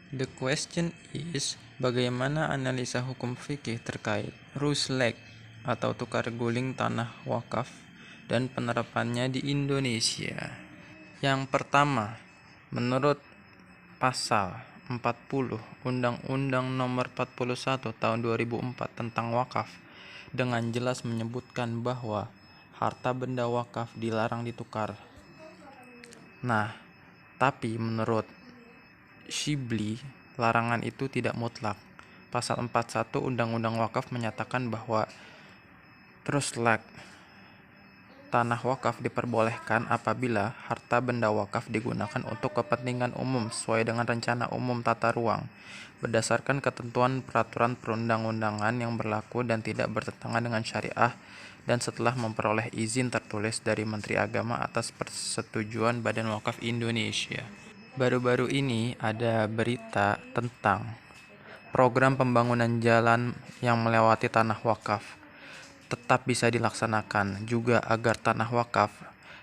The question is, bagaimana analisa hukum fikih terkait ruslek atau tukar guling tanah wakaf dan penerapannya di Indonesia? Yang pertama, menurut pasal 40 Undang-Undang Nomor 41 Tahun 2004 tentang wakaf dengan jelas menyebutkan bahwa harta benda wakaf dilarang ditukar. Nah, tapi menurut Shibli, larangan itu tidak mutlak. Pasal 41 Undang-Undang Wakaf menyatakan bahwa ruslek tanah wakaf diperbolehkan apabila harta benda wakaf digunakan untuk kepentingan umum sesuai dengan rencana umum tata ruang, berdasarkan ketentuan peraturan perundang-undangan yang berlaku dan tidak bertentangan dengan syariah, dan setelah memperoleh izin tertulis dari Menteri Agama atas persetujuan Badan Wakaf Indonesia. Baru-baru ini ada berita tentang program pembangunan jalan yang melewati tanah wakaf tetap bisa dilaksanakan juga agar tanah wakaf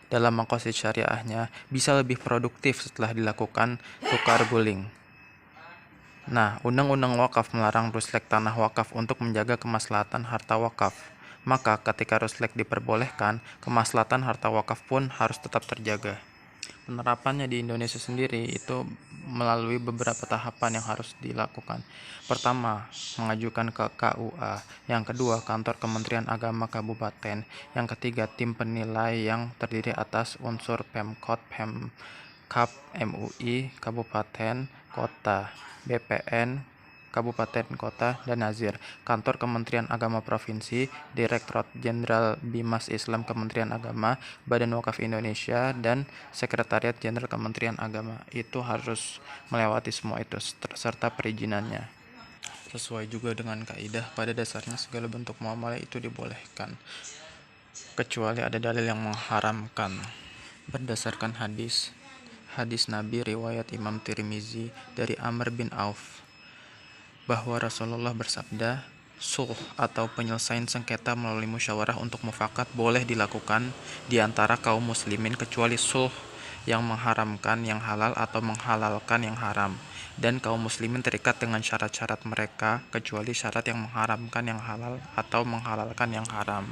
dalam makosid syariahnya bisa lebih produktif setelah dilakukan tukar guling. Nah, Undang-Undang Wakaf melarang ruslek tanah wakaf untuk menjaga kemaslahatan harta wakaf. Maka ketika ruslek diperbolehkan, kemaslahatan harta wakaf pun harus tetap terjaga. Penerapannya di Indonesia sendiri itu melalui beberapa tahapan yang harus dilakukan. Pertama, mengajukan ke KUA. Yang kedua, kantor Kementerian Agama Kabupaten. Yang ketiga, tim penilai yang terdiri atas unsur Pemkot, Pemkab, MUI, Kabupaten, Kota, BPN, Kabupaten, Kota, dan Nazir, kantor Kementerian Agama Provinsi, Direktorat Jenderal Bimas Islam Kementerian Agama, Badan Wakaf Indonesia, dan Sekretariat Jenderal Kementerian Agama. Itu harus melewati semua itu serta perizinannya. Sesuai juga dengan kaidah, pada dasarnya segala bentuk muamalah itu dibolehkan, kecuali ada dalil yang mengharamkan. Berdasarkan hadis Nabi riwayat Imam Tirmizi dari Amr bin Auf, bahwa Rasulullah bersabda, sulh atau penyelesaian sengketa melalui musyawarah untuk mufakat boleh dilakukan di antara kaum muslimin kecuali sulh yang mengharamkan yang halal atau menghalalkan yang haram, dan kaum muslimin terikat dengan syarat-syarat mereka kecuali syarat yang mengharamkan yang halal atau menghalalkan yang haram.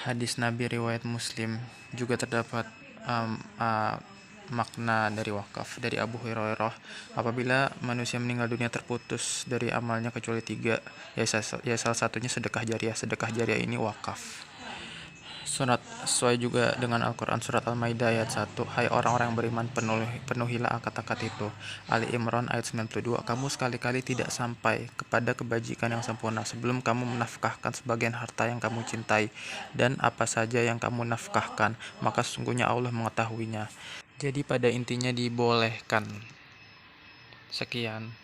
Hadis Nabi riwayat Muslim juga terdapat makna dari wakaf dari Abu Hurairah, apabila manusia meninggal dunia terputus dari amalnya kecuali 3, ya salah satunya sedekah jariah. Sedekah jariah ini wakaf. Surat sesuai juga dengan Al-Quran, surat Al-Maidah ayat 1, hai orang-orang yang beriman, penuhilah akad-akad itu. Ali Imran ayat 92, kamu sekali-kali tidak sampai kepada kebajikan yang sempurna sebelum kamu menafkahkan sebagian harta yang kamu cintai, dan apa saja yang kamu nafkahkan, maka sesungguhnya Allah mengetahuinya. Jadi pada intinya dibolehkan. Sekian.